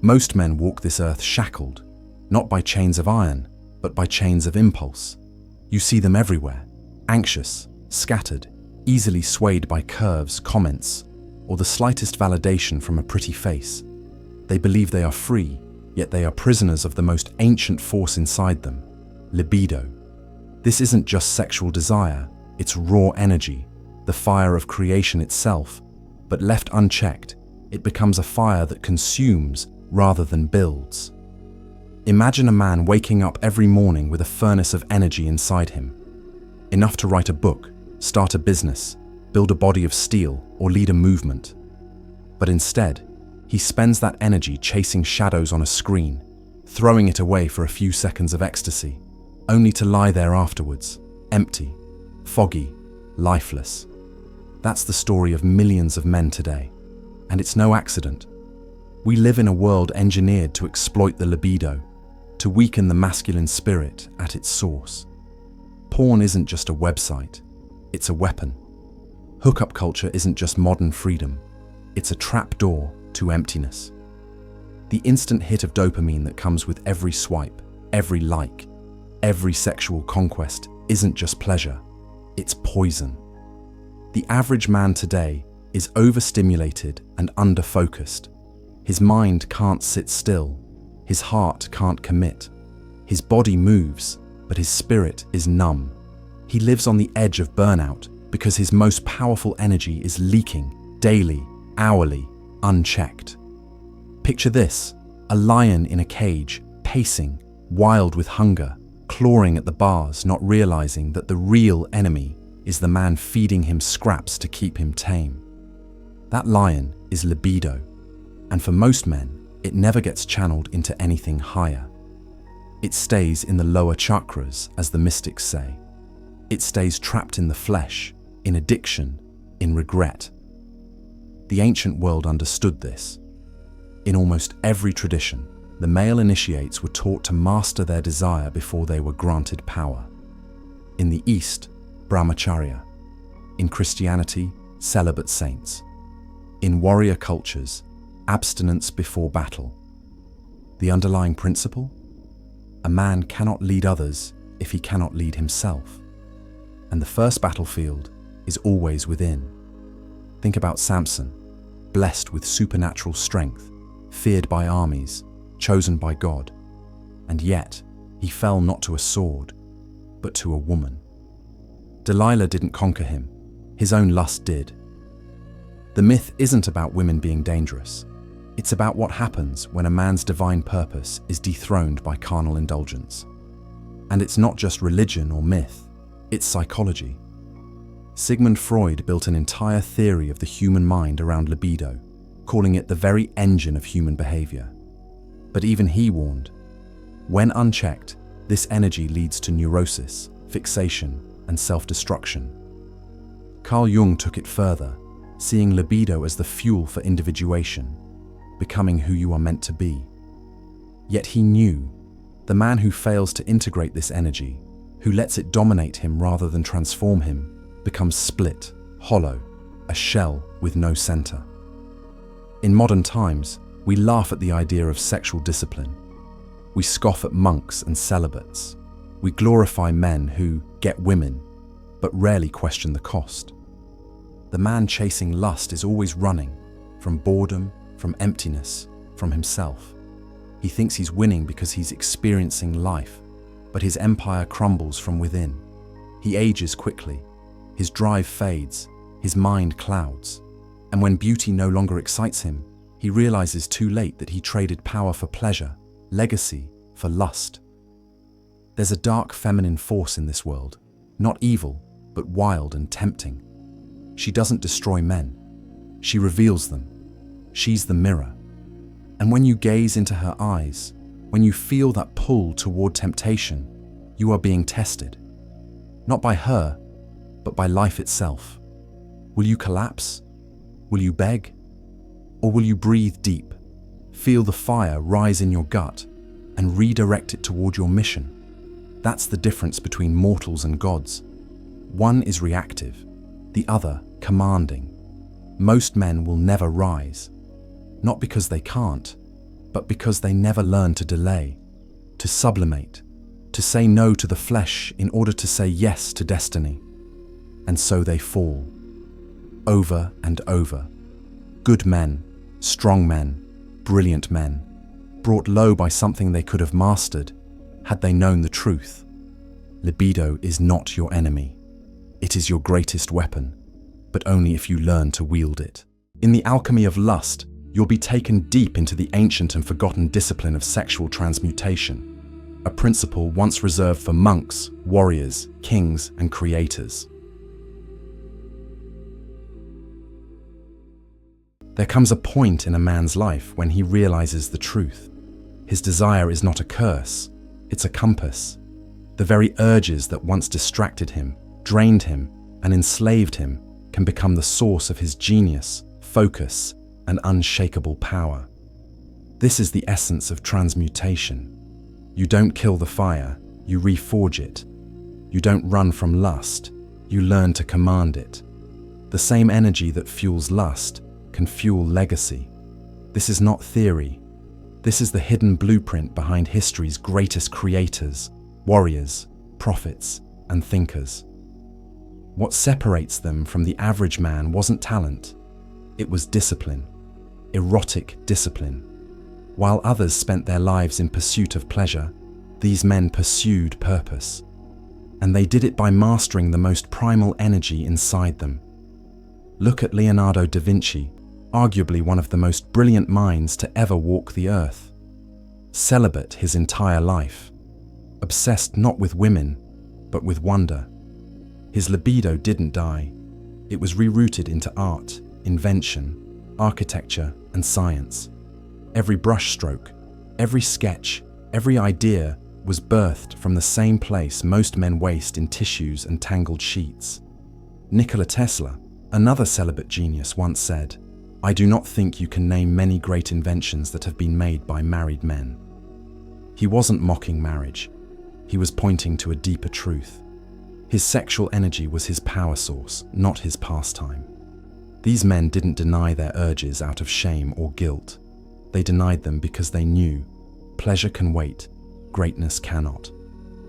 Most men walk this earth shackled, not by chains of iron, but by chains of impulse. You see them everywhere, anxious, scattered, easily swayed by curves, comments, or the slightest validation from a pretty face. They believe they are free, yet they are prisoners of the most ancient force inside them, libido. This isn't just sexual desire, it's raw energy, the fire of creation itself, but left unchecked, it becomes a fire that consumes rather than builds. Imagine a man waking up every morning with a furnace of energy inside him, enough to write a book, start a business, build a body of steel, or lead a movement. But instead, he spends that energy chasing shadows on a screen, throwing it away for a few seconds of ecstasy, only to lie there afterwards, empty, foggy, lifeless. That's the story of millions of men today, and it's no accident. We live in a world engineered to exploit the libido, to weaken the masculine spirit at its source. Porn isn't just a website, it's a weapon. Hookup culture isn't just modern freedom, it's a trapdoor to emptiness. The instant hit of dopamine that comes with every swipe, every like, every sexual conquest isn't just pleasure, it's poison. The average man today is overstimulated and underfocused. His mind can't sit still, his heart can't commit. His body moves, but his spirit is numb. He lives on the edge of burnout because his most powerful energy is leaking daily, hourly, unchecked. Picture this, a lion in a cage, pacing, wild with hunger, clawing at the bars, not realizing that the real enemy is the man feeding him scraps to keep him tame. That lion is libido, and for most men, it never gets channeled into anything higher. It stays in the lower chakras, as the mystics say. It stays trapped in the flesh, in addiction, in regret. The ancient world understood this. In almost every tradition, the male initiates were taught to master their desire before they were granted power. In the East, brahmacharya. In Christianity, celibate saints. In warrior cultures, abstinence before battle. The underlying principle? A man cannot lead others if he cannot lead himself. And the first battlefield is always within. Think about Samson, blessed with supernatural strength, feared by armies, chosen by God, and yet he fell not to a sword, but to a woman. Delilah didn't conquer him, his own lust did. The myth isn't about women being dangerous. It's about what happens when a man's divine purpose is dethroned by carnal indulgence. And it's not just religion or myth, it's psychology. Sigmund Freud built an entire theory of the human mind around libido, calling it the very engine of human behavior. But even he warned, when unchecked, this energy leads to neurosis, fixation, and self-destruction. Carl Jung took it further, seeing libido as the fuel for individuation, becoming who you are meant to be. Yet he knew, the man who fails to integrate this energy, who lets it dominate him rather than transform him, becomes split, hollow, a shell with no center. In modern times, we laugh at the idea of sexual discipline. We scoff at monks and celibates. We glorify men who get women, but rarely question the cost. The man chasing lust is always running, from boredom, from emptiness, from himself. He thinks he's winning because he's experiencing life, but his empire crumbles from within. He ages quickly, his drive fades, his mind clouds, and when beauty no longer excites him, he realizes too late that he traded power for pleasure, legacy for lust. There's a dark feminine force in this world, not evil, but wild and tempting. She doesn't destroy men, she reveals them. She's the mirror. And when you gaze into her eyes, when you feel that pull toward temptation, you are being tested. Not by her, but by life itself. Will you collapse? Will you beg? Or will you breathe deep, feel the fire rise in your gut, and redirect it toward your mission? That's the difference between mortals and gods. One is reactive, the other commanding. Most men will never rise, not because they can't, but because they never learn to delay, to sublimate, to say no to the flesh in order to say yes to destiny. And so they fall, over and over. Good men, strong men, brilliant men, brought low by something they could have mastered had they known the truth. Libido is not your enemy. It is your greatest weapon, but only if you learn to wield it. In the alchemy of lust, you'll be taken deep into the ancient and forgotten discipline of sexual transmutation, a principle once reserved for monks, warriors, kings, and creators. There comes a point in a man's life when he realizes the truth. His desire is not a curse, it's a compass. The very urges that once distracted him, drained him, and enslaved him can become the source of his genius, focus, and unshakable power. This is the essence of transmutation. You don't kill the fire, you reforge it. You don't run from lust, you learn to command it. The same energy that fuels lust can fuel legacy. This is not theory. This is the hidden blueprint behind history's greatest creators, warriors, prophets, and thinkers. What separates them from the average man wasn't talent. It was discipline, erotic discipline. While others spent their lives in pursuit of pleasure, these men pursued purpose. And they did it by mastering the most primal energy inside them. Look at Leonardo da Vinci, arguably one of the most brilliant minds to ever walk the earth. Celibate his entire life, obsessed not with women, but with wonder. His libido didn't die. It was rerouted into art, invention, architecture, and science. Every brushstroke, every sketch, every idea was birthed from the same place most men waste in tissues and tangled sheets. Nikola Tesla, another celibate genius, once said, "I do not think you can name many great inventions that have been made by married men." He wasn't mocking marriage. He was pointing to a deeper truth. His sexual energy was his power source, not his pastime. These men didn't deny their urges out of shame or guilt. They denied them because they knew pleasure can wait, greatness cannot.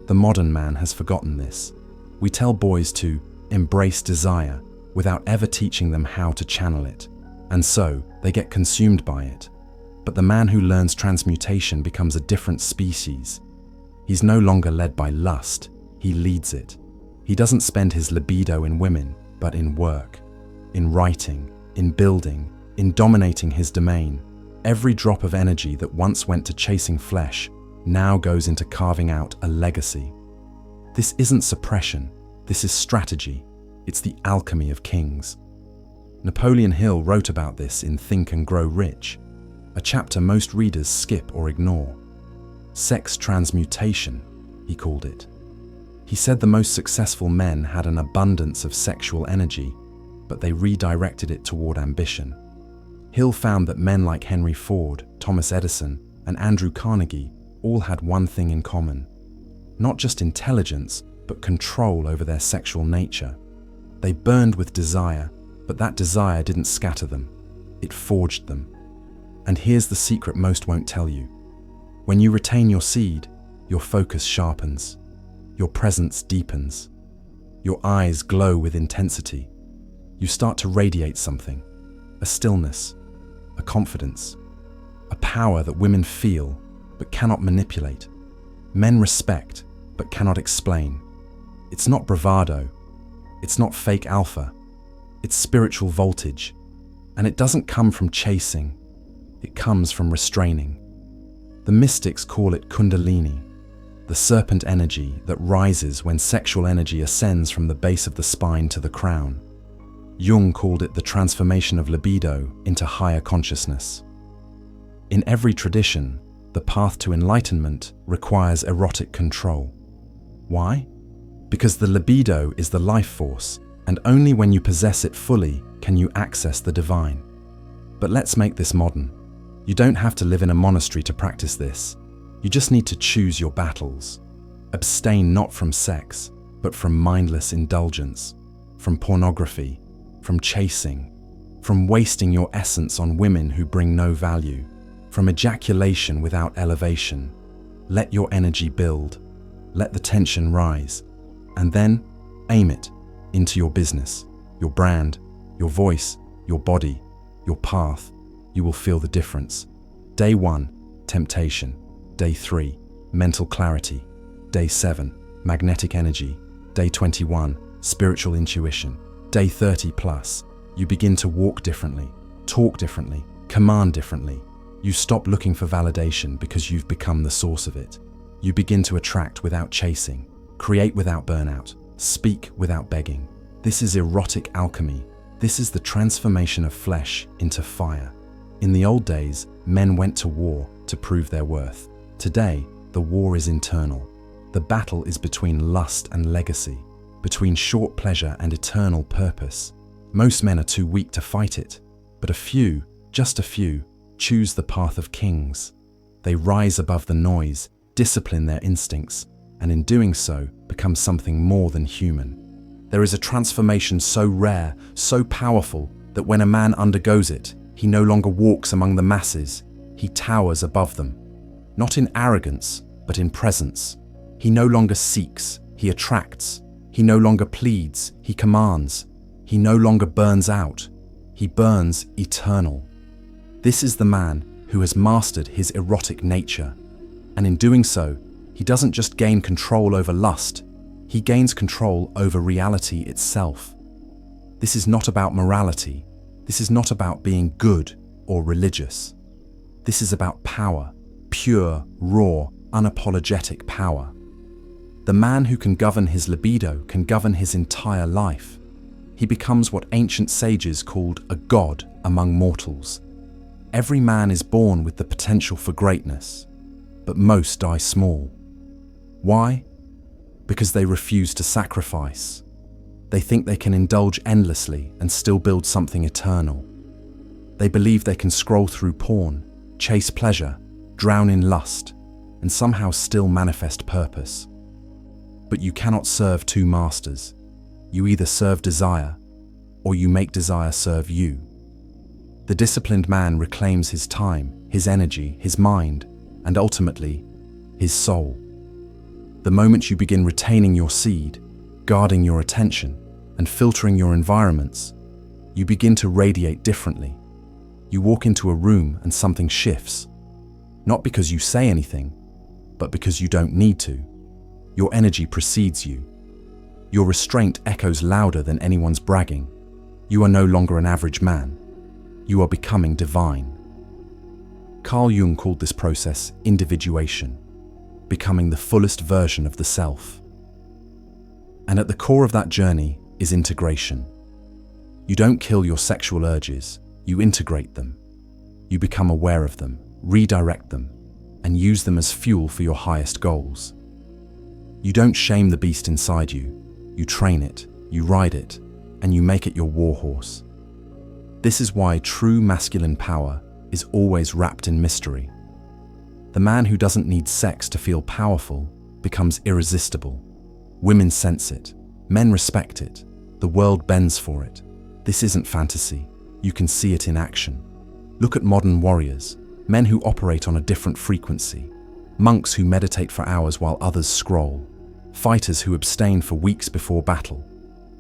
The modern man has forgotten this. We tell boys to embrace desire without ever teaching them how to channel it, and so they get consumed by it. But the man who learns transmutation becomes a different species. He's no longer led by lust, he leads it. He doesn't spend his libido in women, but in work, in writing, in building, in dominating his domain. Every drop of energy that once went to chasing flesh now goes into carving out a legacy. This isn't suppression, this is strategy. It's the alchemy of kings. Napoleon Hill wrote about this in Think and Grow Rich, a chapter most readers skip or ignore. Sex transmutation, he called it. He said the most successful men had an abundance of sexual energy, but they redirected it toward ambition. Hill found that men like Henry Ford, Thomas Edison, and Andrew Carnegie all had one thing in common. Not just intelligence, but control over their sexual nature. They burned with desire, but that desire didn't scatter them. It forged them. And here's the secret most won't tell you. When you retain your seed, your focus sharpens. Your presence deepens. Your eyes glow with intensity. You start to radiate something. A stillness, a confidence, a power that women feel but cannot manipulate. Men respect but cannot explain. It's not bravado. It's not fake alpha. It's spiritual voltage. And it doesn't come from chasing. It comes from restraining. The mystics call it kundalini, the serpent energy that rises when sexual energy ascends from the base of the spine to the crown. Jung called it the transformation of libido into higher consciousness. In every tradition, the path to enlightenment requires erotic control. Why? Because the libido is the life force, and only when you possess it fully can you access the divine. But let's make this modern. You don't have to live in a monastery to practice this. You just need to choose your battles. Abstain not from sex, but from mindless indulgence, from pornography, from chasing, from wasting your essence on women who bring no value. From ejaculation without elevation, let your energy build, let the tension rise, and then aim it into your business, your brand, your voice, your body, your path. You will feel the difference. Day 1, temptation. Day 3, mental clarity. Day 7, magnetic energy. Day 21, spiritual intuition. Day 30 plus, you begin to walk differently, talk differently, command differently. You stop looking for validation because you've become the source of it. You begin to attract without chasing, create without burnout, speak without begging. This is erotic alchemy. This is the transformation of flesh into fire. In the old days, men went to war to prove their worth. Today, the war is internal. The battle is between lust and legacy, between short pleasure and eternal purpose. Most men are too weak to fight it, but a few, just a few, choose the path of kings. They rise above the noise, discipline their instincts, and in doing so, become something more than human. There is a transformation so rare, so powerful, that when a man undergoes it, he no longer walks among the masses, he towers above them. Not in arrogance, but in presence. He no longer seeks, he attracts. He no longer pleads, he commands. He no longer burns out, he burns eternal. This is the man who has mastered his erotic nature. And in doing so, he doesn't just gain control over lust, he gains control over reality itself. This is not about morality. This is not about being good or religious. This is about power, pure, raw, unapologetic power. The man who can govern his libido can govern his entire life. He becomes what ancient sages called a god among mortals. Every man is born with the potential for greatness, but most die small. Why? Because they refuse to sacrifice. They think they can indulge endlessly and still build something eternal. They believe they can scroll through porn, chase pleasure, drown in lust, and somehow still manifest purpose. But you cannot serve two masters. You either serve desire, or you make desire serve you. The disciplined man reclaims his time, his energy, his mind, and ultimately, his soul. The moment you begin retaining your seed, guarding your attention, and filtering your environments, you begin to radiate differently. You walk into a room and something shifts. Not because you say anything, but because you don't need to. Your energy precedes you. Your restraint echoes louder than anyone's bragging. You are no longer an average man. You are becoming divine. Carl Jung called this process individuation, becoming the fullest version of the self. And at the core of that journey is integration. You don't kill your sexual urges, you integrate them. You become aware of them, redirect them, and use them as fuel for your highest goals. You don't shame the beast inside you. You train it, you ride it, and you make it your warhorse. This is why true masculine power is always wrapped in mystery. The man who doesn't need sex to feel powerful becomes irresistible. Women sense it, men respect it, the world bends for it. This isn't fantasy, you can see it in action. Look at modern warriors, men who operate on a different frequency, monks who meditate for hours while others scroll, fighters who abstain for weeks before battle,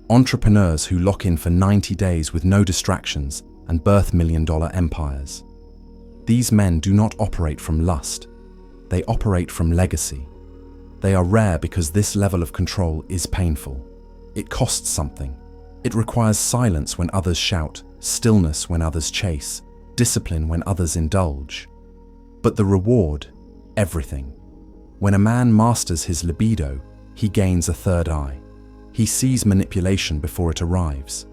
entrepreneurs who lock in for 90 days with no distractions and birth million-dollar empires. These men do not operate from lust. They operate from legacy. They are rare because this level of control is painful. It costs something. It requires silence when others shout, stillness when others chase, discipline when others indulge. But the reward, everything. When a man masters his libido, he gains a third eye. He sees manipulation before it arrives.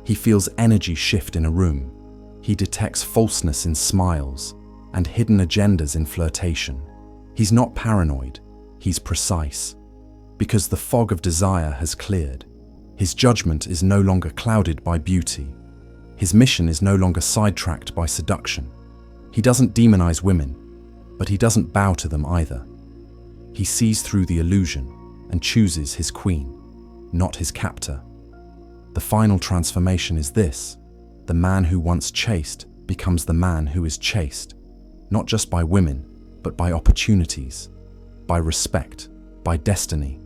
He feels energy shift in a room. He detects falseness in smiles and hidden agendas in flirtation. He's not paranoid, he's precise. Because the fog of desire has cleared. His judgment is no longer clouded by beauty. His mission is no longer sidetracked by seduction. He doesn't demonize women, but he doesn't bow to them either. He sees through the illusion and chooses his queen, not his captor. The final transformation is this: the man who once chased becomes the man who is chased. not just by women, but by opportunities, by respect, by destiny.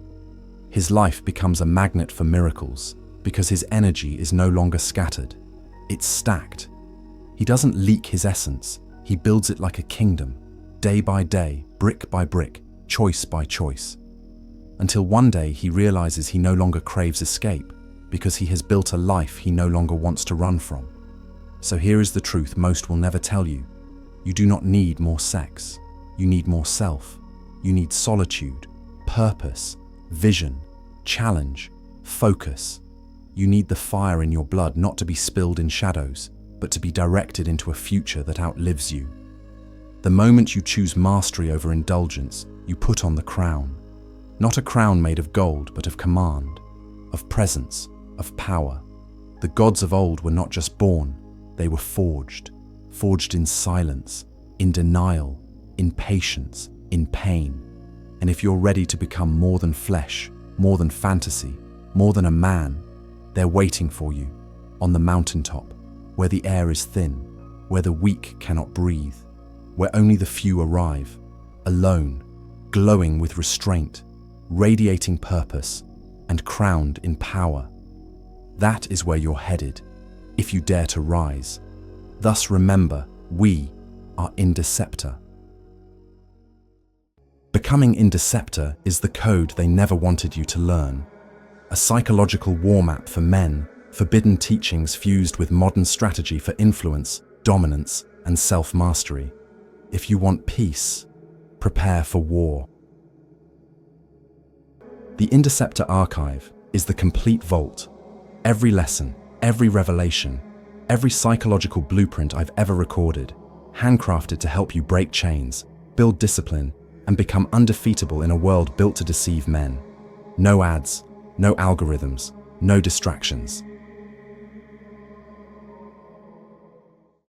His life becomes a magnet for miracles because his energy is no longer scattered, it's stacked. He doesn't leak his essence, he builds it like a kingdom, day by day, brick by brick, choice by choice. Until one day he realizes he no longer craves escape because he has built a life he no longer wants to run from. So here is the truth most will never tell you. You do not need more sex. You need more self. You need solitude, purpose, vision, challenge, focus. You need the fire in your blood not to be spilled in shadows, but to be directed into a future that outlives you. The moment you choose mastery over indulgence, you put on the crown. Not a crown made of gold, but of command, of presence, of power. The gods of old were not just born, they were forged in silence, in denial, in patience, in pain. And if you're ready to become more than flesh, more than fantasy, more than a man, they're waiting for you on the mountaintop, where the air is thin, where the weak cannot breathe, where only the few arrive, alone, glowing with restraint, radiating purpose, and crowned in power. That is where you're headed, if you dare to rise. Thus remember, we are interceptor. Becoming interceptor is the code they never wanted you to learn. A psychological war map for men, forbidden teachings fused with modern strategy for influence, dominance, and self-mastery. If you want peace, prepare for war. The Interceptor Archive is the complete vault. Every lesson, every revelation, every psychological blueprint I've ever recorded, handcrafted to help you break chains, build discipline, and become undefeatable in a world built to deceive men. No ads, no algorithms, no distractions.